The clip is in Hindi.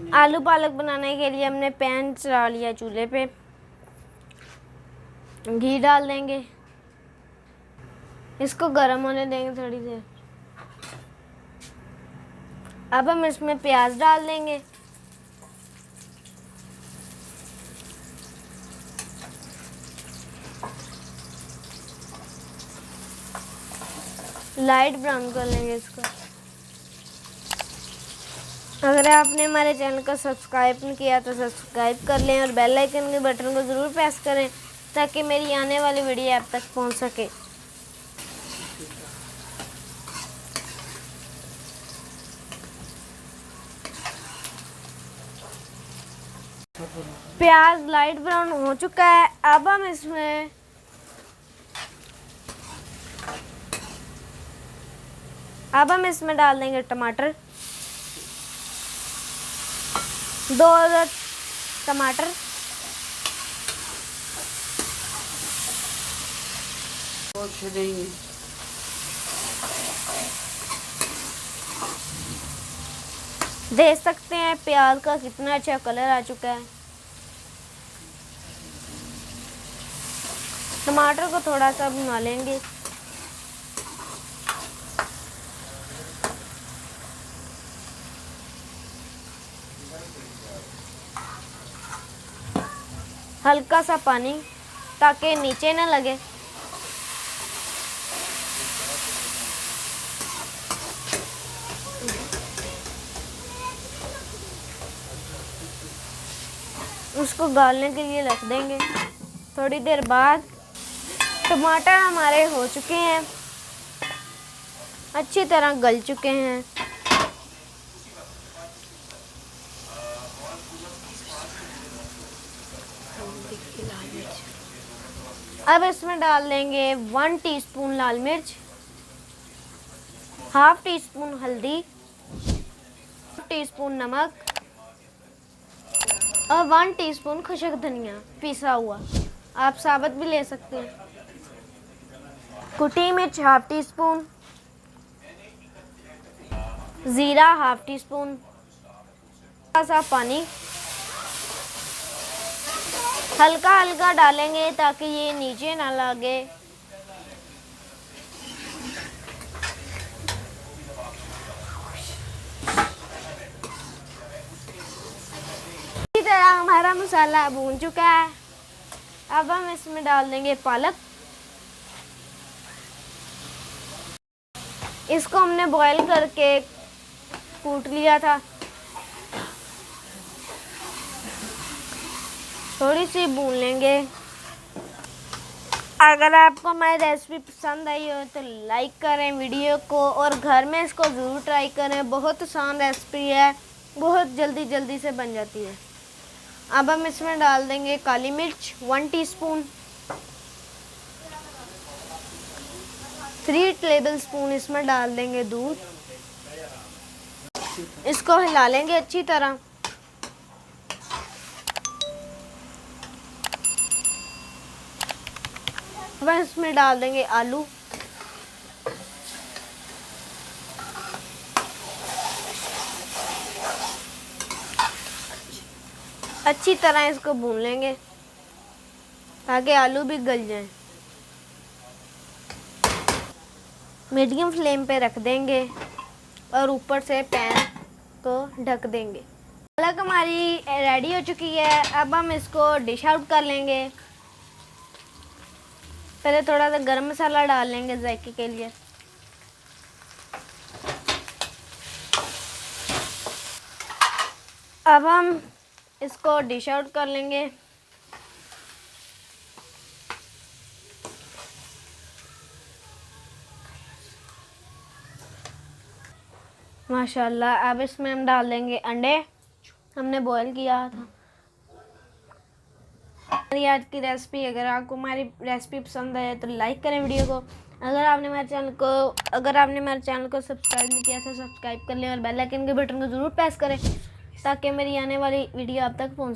आलू पालक बनाने के लिए हमने पैन चढ़ा लिया चूल्हे पे, घी डाल देंगे, इसको गर्म होने देंगे थोड़ी देर। अब हम इसमें प्याज डाल देंगे, लाइट ब्राउन कर लेंगे इसको। अगर आपने हमारे चैनल को सब्सक्राइब नहीं किया तो सब्सक्राइब कर लें और बेल आइकन के बटन को ज़रूर प्रेस करें ताकि मेरी आने वाली वीडियो आप तक पहुंच सके। प्याज लाइट ब्राउन हो चुका है। अब हम इसमें डाल देंगे टमाटर, 2 टमाटर, देख सकते हैं प्याज का कितना अच्छा कलर आ चुका है। टमाटर को थोड़ा सा भुना लेंगे। हल्का सा पानी ताकि नीचे ना लगे। उसको गालने के लिए रख देंगे। थोड़ी देर बाद टमाटर हमारे हो चुके हैं, अच्छी तरह गल चुके हैं। अब इसमें डाल देंगे 1 टीस्पून लाल मिर्च, हाफ टी स्पून हल्दी, टीस्पून नमक और 1 टीस्पून खुशक धनिया पिसा हुआ, आप साबुत भी ले सकते हैं। कुटी मिर्च हाफ टी स्पून, ज़ीरा हाफ टी स्पून, थोड़ा सा पानी हल्का हल्का डालेंगे ताकि ये नीचे ना लगे। इसी तरह हमारा मसाला भून चुका है। अब हम इसमें डाल देंगे पालक। इसको हमने बॉईल करके कूट लिया था। थोड़ी सी भून लेंगे। अगर आपको हमारी रेसिपी पसंद आई हो तो लाइक करें वीडियो को और घर में इसको ज़रूर ट्राई करें। बहुत आसान रेसिपी है, बहुत जल्दी से बन जाती है। अब हम इसमें डाल देंगे काली मिर्च 1 टीस्पून, 3 टेबलस्पून इसमें डाल देंगे दूध। इसको हिला लेंगे अच्छी तरह। अब इसमें डाल देंगे आलू, अच्छी तरह इसको भून लेंगे ताकि आलू भी गल जाएं। मीडियम फ्लेम पे रख देंगे और ऊपर से पैन को ढक देंगे। पालक हमारी रेडी हो चुकी है। अब हम इसको डिश आउट कर लेंगे। पहले थोड़ा सा गरम मसाला डाल लेंगे जायके के लिए। अब हम इसको डिश आउट कर लेंगे। माशाल्लाह। अब इसमें हम डाल देंगे अंडे, हमने बॉईल किया था। हमारी आज की रेसिपी, अगर आपको हमारी रेसिपी पसंद आए तो लाइक करें वीडियो को। अगर आपने हमारे चैनल को सब्सक्राइब नहीं किया तो सब्सक्राइब कर लें और बेल आइकन के बटन को ज़रूर प्रेस करें ताकि मेरी आने वाली वीडियो आप तक पहुंचे।